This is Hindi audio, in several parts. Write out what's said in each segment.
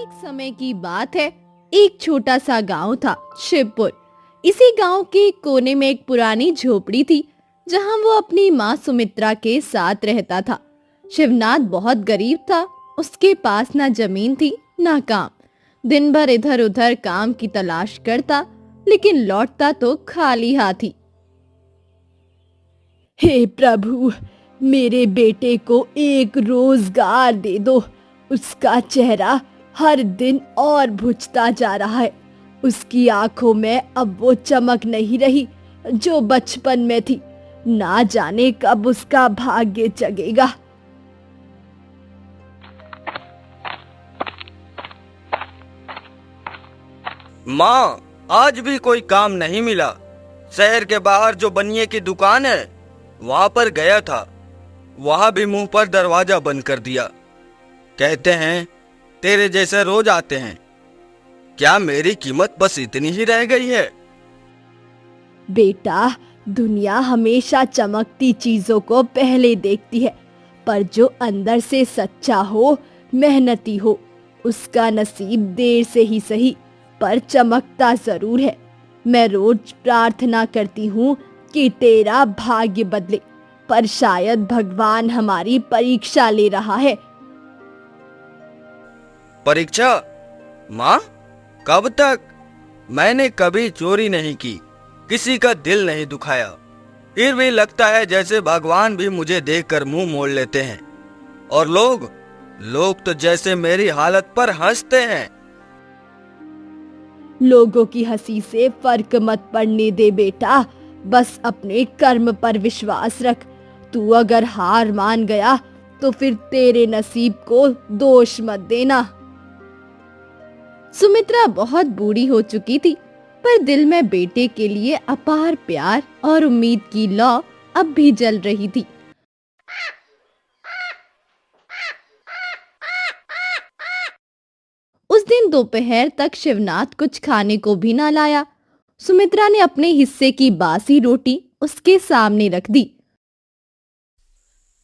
एक समय की बात है। एक छोटा सा गांव था, शिवपुर। इसी गांव के कोने में एक पुरानी झोपड़ी थी, जहां वो अपनी माँ सुमित्रा के साथ रहता था। शिवनाथ बहुत गरीब था। उसके पास ना जमीन थी ना काम। दिन भर इधर उधर काम की तलाश करता, लेकिन लौटता तो खाली हाथ ही। हे प्रभु, मेरे बेटे को एक रोजगार दे दो। उसका चेहरा हर दिन और बुझता जा रहा है। उसकी आंखों में अब वो चमक नहीं रही जो बचपन में थी। ना जाने कब उसका भाग्य जगेगा। माँ, आज भी कोई काम नहीं मिला। शहर के बाहर जो बनिए की दुकान है, वहां पर गया था। वहां भी मुंह पर दरवाजा बंद कर दिया। कहते हैं तेरे जैसे रोज आते हैं। क्या मेरी कीमत बस इतनी ही रह गई है? बेटा, दुनिया हमेशा चमकती चीजों को पहले देखती है, पर जो अंदर से सच्चा हो, मेहनती हो, उसका नसीब देर से ही सही पर चमकता जरूर है। मैं रोज प्रार्थना करती हूँ कि तेरा भाग्य बदले, पर शायद भगवान हमारी परीक्षा ले रहा है। परीक्षा? माँ, कब तक? मैंने कभी चोरी नहीं की, किसी का दिल नहीं दुखाया। फिर भी लगता है जैसे भगवान भी मुझे देखकर मुंह मोड़ लेते हैं। और लोग तो जैसे मेरी हालत पर हंसते हैं। लोगों की हंसी से फर्क मत पड़ने दे बेटा, बस अपने कर्म पर विश्वास रख। तू अगर हार मान गया तो फिर तेरे नसीब को दोष मत देना। सुमित्रा बहुत बूढ़ी हो चुकी थी, पर दिल में बेटे के लिए अपार प्यार और उम्मीद की लौ अब भी जल रही थी। उस दिन दोपहर तक शिवनाथ कुछ खाने को भी ना लाया। सुमित्रा ने अपने हिस्से की बासी रोटी उसके सामने रख दी।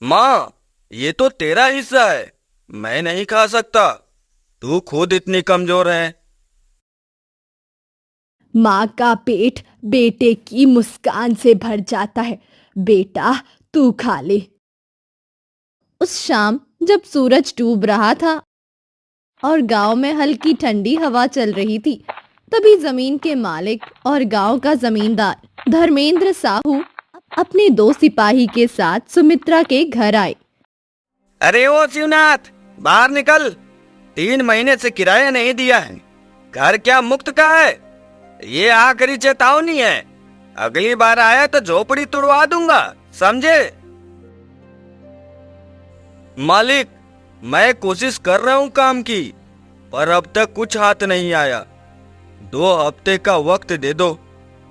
माँ, ये तो तेरा हिस्सा है, मैं नहीं खा सकता। तू खुद इतनी कमजोर है। माँ का पेट बेटे की मुस्कान से भर जाता है। बेटा, तू खा ले। उस शाम जब सूरज डूब रहा था और गांव में हल्की ठंडी हवा चल रही थी, तभी जमीन के मालिक और गांव का जमींदार धर्मेंद्र साहू अपने दो सिपाही के साथ सुमित्रा के घर आए। अरे ओ शिवनाथ, बाहर निकल। 3 महीने से किराया नहीं दिया है। घर क्या मुफ्त का है? ये आखिरी चेतावनी है। अगली बार आया तो झोपड़ी तुड़वा दूंगा, समझे? मालिक, मैं कोशिश कर रहा हूँ काम की, पर अब तक कुछ हाथ नहीं आया। 2 हफ्ते का वक्त दे दो,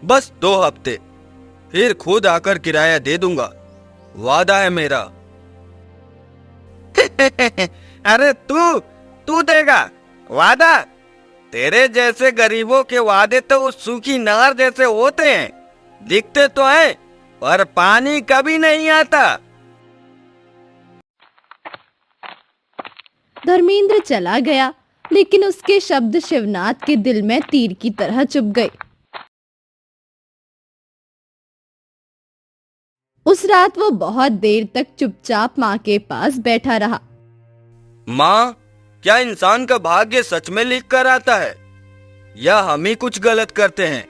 बस 2 हफ्ते, फिर खुद आकर किराया दे दूंगा। वादा है मेरा। अरे तू देगा वादा? तेरे जैसे गरीबों के वादे तो उस सूखी नार जैसे होते हैं। दिखते तो हैं, पर पानी कभी नहीं आता। धर्मेंद्र चला गया, लेकिन उसके शब्द शिवनाथ के दिल में तीर की तरह चुभ गए। उस रात वो बहुत देर तक चुपचाप माँ के पास बैठा रहा। माँ, क्या इंसान का भाग्य सच में लिख कर आता है, या हम ही कुछ गलत करते हैं?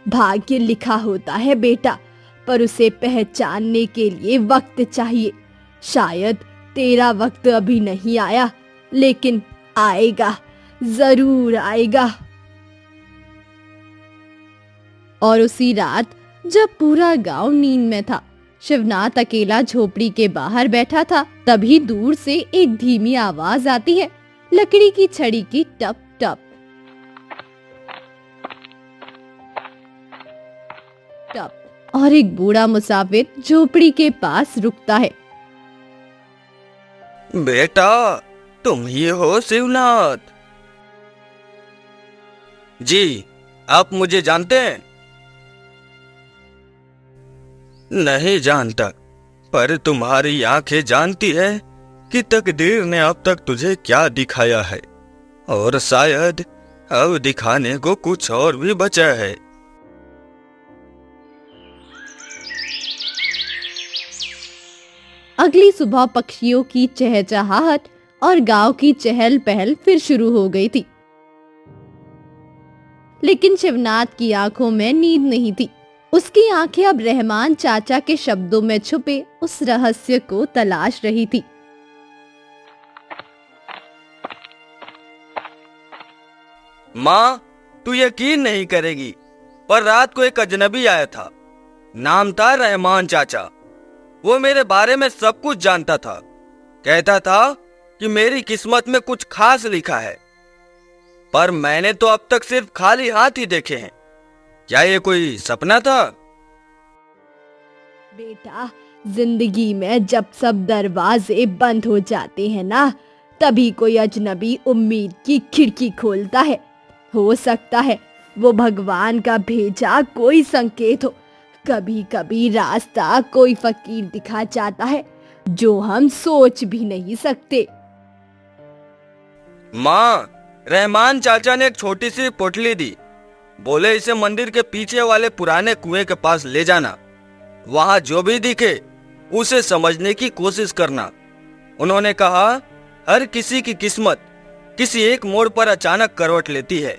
भाग्य लिखा होता है बेटा, पर उसे पहचानने के लिए वक्त चाहिए। शायद तेरा वक्त अभी नहीं आया, लेकिन आएगा, जरूर आएगा। और उसी रात जब पूरा गांव नींद में था, शिवनाथ अकेला झोपड़ी के बाहर बैठा था, तभी दूर से एक धीमी आवाज आती है, लकड़ी की छड़ी की टप टप टप, और एक बूढ़ा मुसाफिर झोपड़ी के पास रुकता है। बेटा, तुम ही हो शिवनाथ? जी, आप मुझे जानते हैं? नहीं जानता, पर तुम्हारी आंखें जानती है कि तकदीर ने अब तक तुझे क्या दिखाया है। और शायद अब दिखाने को कुछ और भी बचा है। अगली सुबह पक्षियों की चहचहाहट और गांव की चहल पहल फिर शुरू हो गई थी। लेकिन शिवनाथ की आंखों में नींद नहीं थी। उसकी आंखें अब रहमान चाचा के शब्दों में छुपे उस रहस्य को तलाश रही थी। माँ, तू यकीन नहीं करेगी, पर रात को एक अजनबी आया था। नाम था रहमान चाचा। वो मेरे बारे में सब कुछ जानता था। कहता था कि मेरी किस्मत में कुछ खास लिखा है, पर मैंने तो अब तक सिर्फ खाली हाथ ही देखे हैं। क्या ये कोई सपना था? बेटा, जिंदगी में जब सब दरवाजे बंद हो जाते हैं ना, तभी कोई अजनबी उम्मीद की खिड़की खोलता है। हो सकता है वो भगवान का भेजा कोई संकेत हो। कभी कभी रास्ता कोई फकीर दिखा जाता है जो हम सोच भी नहीं सकते। माँ, रहमान चाचा ने एक छोटी सी पोटली दी। बोले इसे मंदिर के पीछे वाले पुराने कुएं के पास ले जाना। वहां जो भी दिखे उसे समझने की कोशिश करना। उन्होंने कहा, हर किसी की किस्मत किसी एक मोड़ पर अचानक करवट लेती है।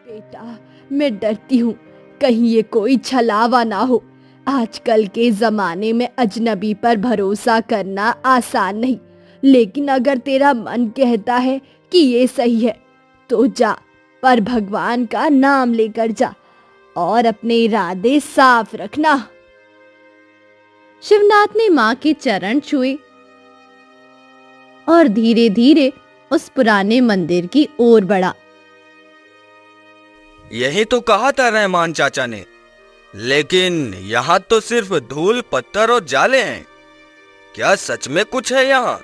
बेटा, मैं डरती हूँ कहीं ये कोई छलावा ना हो। आजकल के जमाने में अजनबी पर भरोसा करना आसान नहीं, लेकिन अगर तेरा मन कहता है कि ये सही है तो जा, पर भगवान का नाम लेकर जा और अपने इरादे साफ रखना। शिवनाथ ने मां के चरण छुए और धीरे धीरे उस पुराने मंदिर की ओर बढ़ा। यही तो कहा था रहमान चाचा ने, लेकिन यहाँ तो सिर्फ धूल, पत्थर और जाले हैं। क्या सच में कुछ है यहाँ?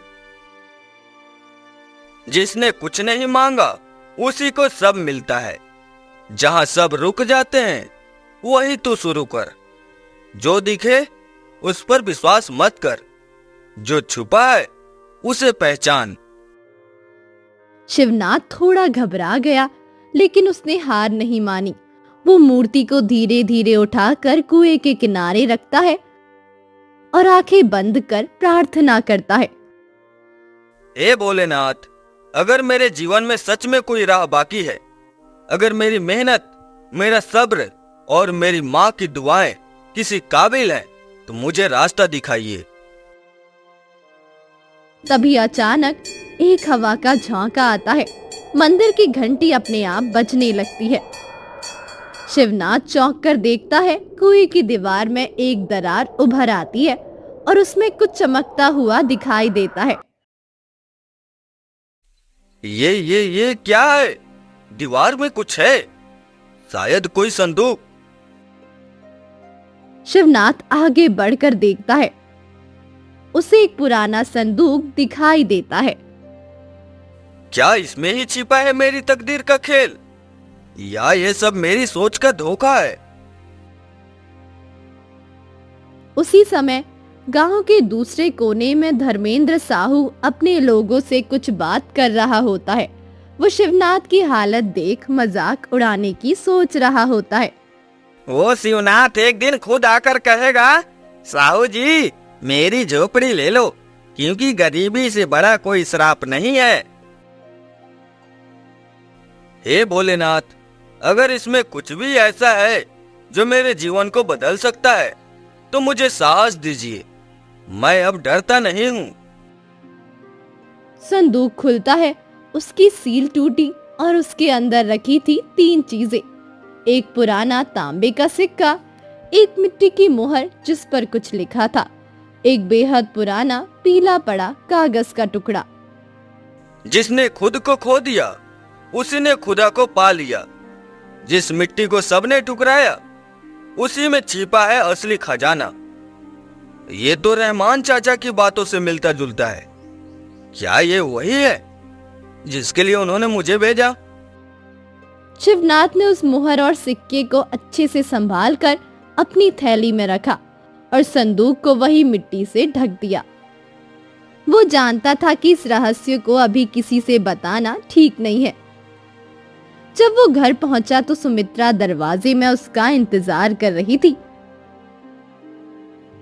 जिसने कुछ नहीं मांगा उसी को सब मिलता है। जहाँ सब रुक जाते हैं वही तू शुरू कर। जो दिखे उस पर विश्वास मत कर, जो छुपा है उसे पहचान। शिवनाथ थोड़ा घबरा गया, लेकिन उसने हार नहीं मानी। वो मूर्ति को धीरे धीरे उठाकर कुएं के किनारे रखता है और आंखें बंद कर प्रार्थना करता है। हे भोलेनाथ, अगर मेरे जीवन में सच में कोई राह बाकी है, अगर मेरी मेहनत, मेरा सब्र और मेरी माँ की दुआएं किसी काबिल हैं, तो मुझे रास्ता दिखाइए। तभी अचानक एक हवा का झोंका आता है। मंदिर की घंटी अपने आप बजने लगती है। शिवनाथ चौंक कर देखता है, कुएं की दीवार में एक दरार उभर आती है और उसमें कुछ चमकता हुआ दिखाई देता है। ये क्या है? दीवार में कुछ है, शायद कोई संदूक। शिवनाथ आगे बढ़कर देखता है। उसे एक पुराना संदूक दिखाई देता है। क्या इसमें ही छिपा है मेरी तकदीर का खेल, या ये सब मेरी सोच का धोखा है? उसी समय गांव के दूसरे कोने में धर्मेंद्र साहू अपने लोगों से कुछ बात कर रहा होता है। वो शिवनाथ की हालत देख मजाक उड़ाने की सोच रहा होता है। वो शिवनाथ एक दिन खुद आकर कहेगा, साहू जी मेरी झोपड़ी ले लो, क्योंकि गरीबी से बड़ा कोई श्राप नहीं है। हे भोलेनाथ, अगर इसमें कुछ भी ऐसा है जो मेरे जीवन को बदल सकता है तो मुझे साहस दीजिए। मैं अब डरता नहीं हूँ। संदूक खुलता है। उसकी सील टूटी और उसके अंदर रखी थी 3 चीजें। एक पुराना तांबे का सिक्का, एक मिट्टी की मोहर जिस पर कुछ लिखा था, एक बेहद पुराना पीला पड़ा कागज का टुकड़ा। जिसने खुद को खो दिया उसी ने खुदा को पा लिया। जिस मिट्टी को सबने ठुकराया उसी में छिपा है असली खजाना। ये तो रहमान चाचा की बातों से मिलता जुलता है। क्या ये वही है जिसके लिए उन्होंने मुझे भेजा? शिवनाथ ने उस मुहर और सिक्के को अच्छे से संभाल कर अपनी थैली में रखा और संदूक को वही मिट्टी से ढक दिया। वो वो जानता था कि इस रहस्य को अभी किसी से बताना ठीक नहीं है। जब वो घर पहुंचा तो सुमित्रा दरवाजे में उसका इंतजार कर रही थी।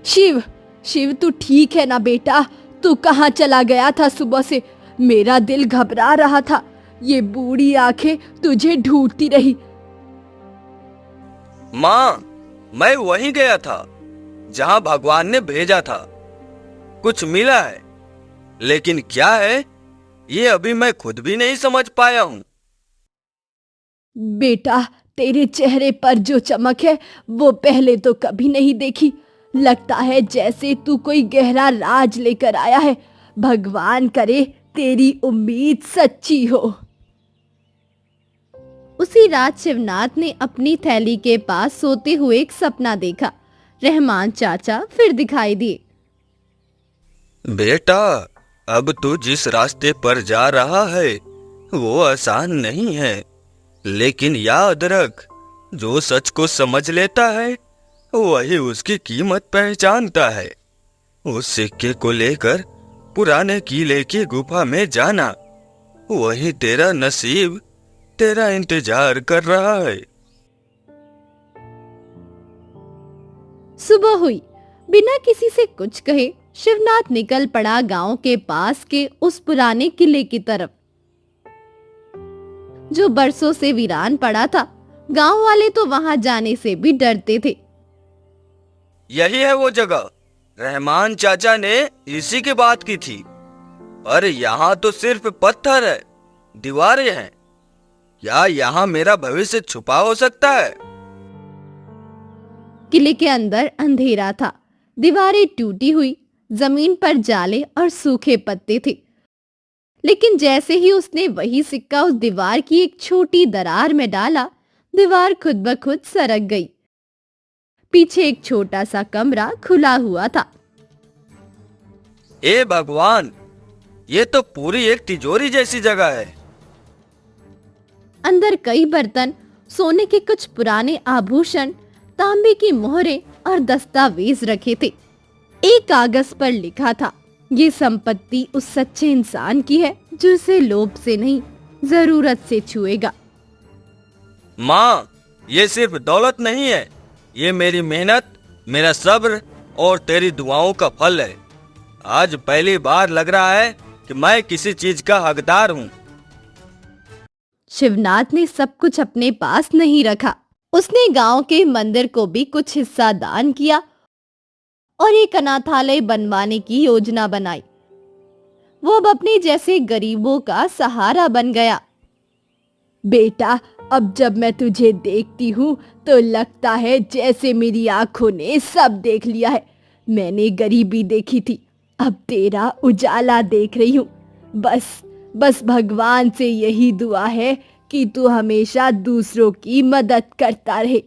शिव, शिव तू ठीक है ना बेटा? तू कहाँ चला गया था सुबह से? मेरा दिल घबरा रहा था। ये बूढ़ी आंखें तुझे ढूंढती रही। माँ, मैं वहीं गया था जहाँ भगवान ने भेजा था। कुछ मिला है, लेकिन क्या है ये अभी मैं खुद भी नहीं समझ पाया हूँ। बेटा, तेरे चेहरे पर जो चमक है वो पहले तो कभी नहीं देखी। लगता है जैसे तू कोई गहरा राज लेकर आया है। भगवान करे तेरी उम्मीद सच्ची हो। उसी रात शिवनाथ ने अपनी थैली के पास सोते हुए एक सपना देखा। रहमान चाचा फिर दिखाई दिए। बेटा, अब तू जिस रास्ते पर जा रहा है वो आसान नहीं है, लेकिन याद रख, जो सच को समझ लेता है वही उसकी कीमत पहचानता है। उस सिक्के को लेकर पुराने किले की गुफा में जाना, वही तेरा नसीब तेरा इंतजार कर रहा है। सुबह हुई। बिना किसी से कुछ कहे शिवनाथ निकल पड़ा गांव के पास के उस पुराने किले की तरफ, जो बरसों से वीरान पड़ा था। गांव वाले तो वहां जाने से भी डरते थे। यही है वो जगह, रहमान चाचा ने इसी की बात की थी। पर यहाँ तो सिर्फ पत्थर है, दीवारें हैं। क्या यहाँ मेरा भविष्य छुपा हो सकता है? किले के अंदर अंधेरा था। दीवारें टूटी हुई, जमीन पर जाले और सूखे पत्ते थे। लेकिन जैसे ही उसने वही सिक्का उस दीवार की एक छोटी दरार में डाला, दीवार खुद ब खुद सरक गई। पीछे एक छोटा सा कमरा खुला हुआ था। ए भगवान, ये तो पूरी एक तिजोरी जैसी जगह है। अंदर कई बर्तन, सोने के कुछ पुराने आभूषण, तांबे की मोहरें और दस्तावेज रखे थे। एक कागज पर लिखा था, ये संपत्ति उस सच्चे इंसान की है जो इसे लोभ से नहीं, जरूरत से छुएगा। माँ, ये सिर्फ दौलत नहीं है, ये मेरी मेहनत, मेरा सब्र और तेरी दुआओं का फल है। आज पहली बार लग रहा है कि मैं किसी चीज का हकदार हूँ। शिवनाथ ने सब कुछ अपने पास नहीं रखा। उसने गांव के मंदिर को भी कुछ हिस्सा दान किया और एक अनाथालय बनवाने की योजना बनाई। वो अब अपने जैसे गरीबों का सहारा बन गया। बेटा, अब जब मैं तुझे देखती हूँ तो लगता है जैसे मेरी आंखों ने सब देख लिया है। मैंने गरीबी देखी थी, अब तेरा उजाला देख रही हूँ। बस भगवान से यही दुआ है कि तू हमेशा दूसरों की मदद करता रहे।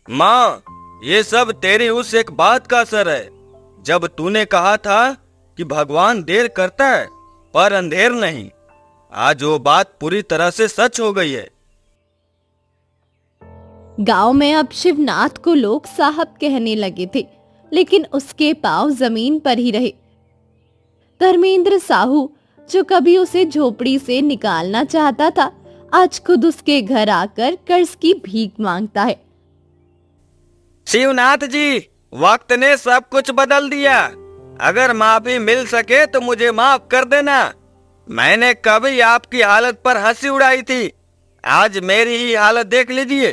माँ, ये सब तेरी उस एक बात का असर है, जब तूने कहा था कि भगवान देर करता है पर अंधेर नहीं। आज वो बात पूरी तरह से सच हो गई है। गांव में अब शिवनाथ को लोग साहब कहने लगे थे, लेकिन उसके पांव जमीन पर ही रहे। धर्मेंद्र साहू, जो कभी उसे झोपड़ी से निकालना चाहता था, आज खुद उसके घर आकर कर्ज की भीख मांगता है। शिवनाथ जी, वक्त ने सब कुछ बदल दिया। अगर माफी मिल सके तो मुझे माफ कर देना। मैंने कभी आपकी हालत पर हंसी उड़ाई थी, आज मेरी ही हालत देख लीजिए।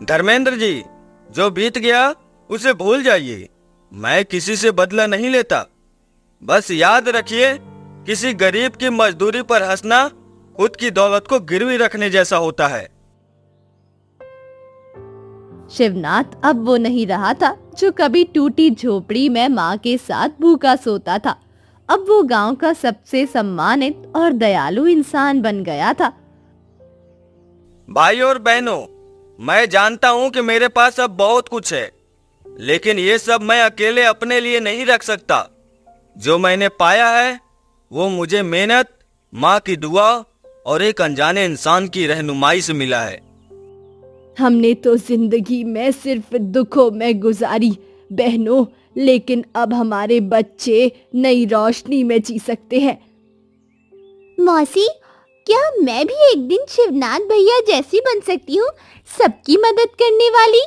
धर्मेंद्र जी, जो बीत गया उसे भूल जाइए। मैं किसी से बदला नहीं लेता। बस याद रखिए, किसी गरीब की मजदूरी पर हंसना खुद की दौलत को गिरवी रखने जैसा होता है। शिवनाथ अब वो नहीं रहा था जो कभी टूटी झोपड़ी में माँ के साथ भूखा सोता था। अब वो गांव का सबसे सम्मानित और दयालु इंसान बन गया था। भाई और बहनों, मैं जानता हूँ कि मेरे पास अब बहुत कुछ है, लेकिन ये सब मैं अकेले अपने लिए नहीं रख सकता। जो मैंने पाया है वो मुझे मेहनत, माँ की दुआ और एक अनजाने इंसान की रहनुमाई से मिला है। हमने तो जिंदगी में सिर्फ दुखों में गुजारी, बहनों, लेकिन अब हमारे बच्चे नई रोशनी में जी सकते हैं। मौसी, क्या मैं भी एक दिन शिवनाथ भैया जैसी बन सकती हूँ, सबकी मदद करने वाली?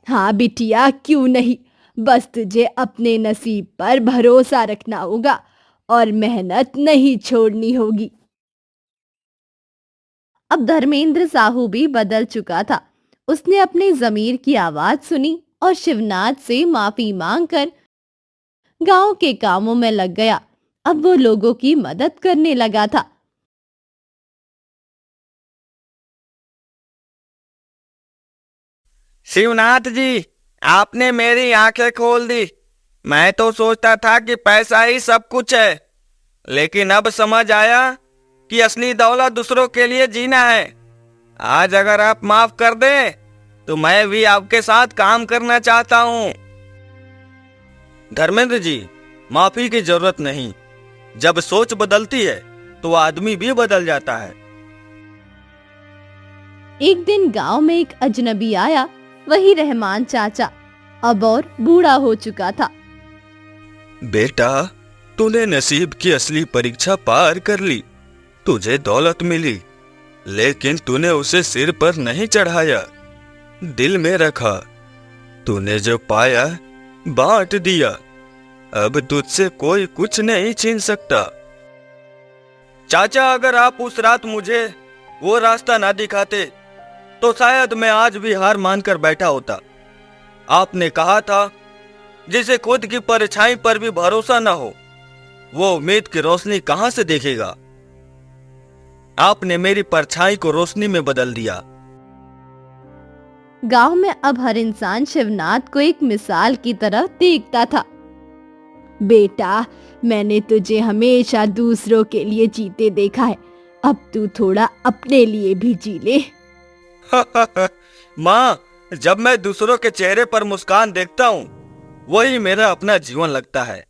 हाँ बिटिया, क्यों नहीं। बस तुझे अपने नसीब पर भरोसा रखना होगा और मेहनत नहीं छोड़नी होगी। अब धर्मेंद्र साहू भी बदल चुका था। उसने अपनी जमीर की आवाज सुनी और शिवनाथ से माफी मांगकर गांव के कामों में लग गया। अब वो लोगों की मदद करने लगा था। शिवनाथ जी, आपने मेरी आंखें खोल दी। मैं तो सोचता था कि पैसा ही सब कुछ है, लेकिन अब समझ आया कि असली दौलत दूसरों के लिए जीना है। आज अगर आप माफ कर दें तो मैं भी आपके साथ काम करना चाहता हूँ। धर्मेंद्र जी, माफी की जरूरत नहीं। जब सोच बदलती है तो आदमी भी बदल जाता है। एक दिन गांव में एक अजनबी आया, वही रहमान चाचा, अब और बूढ़ा हो चुका था। बेटा, तूने नसीब की असली परीक्षा पार कर ली। तुझे दौलत मिली, लेकिन तूने उसे सिर पर नहीं चढ़ाया, दिल में रखा। तूने जो पाया बांट दिया। अब तुझसे कोई कुछ नहीं छीन सकता। चाचा, अगर आप उस रात मुझे वो रास्ता ना दिखाते तो शायद मैं आज भी हार मानकर बैठा होता। आपने कहा था, जिसे खुद की परछाई पर भी भरोसा ना हो, वो उम्मीद की रोशनी कहां से देखेगा। आपने मेरी परछाई को रोशनी में बदल दिया। गांव में अब हर इंसान शिवनाथ को एक मिसाल की तरह देखता था। बेटा, मैंने तुझे हमेशा दूसरों के लिए जीते देखा है, अब तू थोड़ा अपने लिए भी जी ले। माँ, जब मैं दूसरों के चेहरे पर मुस्कान देखता हूँ, वही मेरा अपना जीवन लगता है।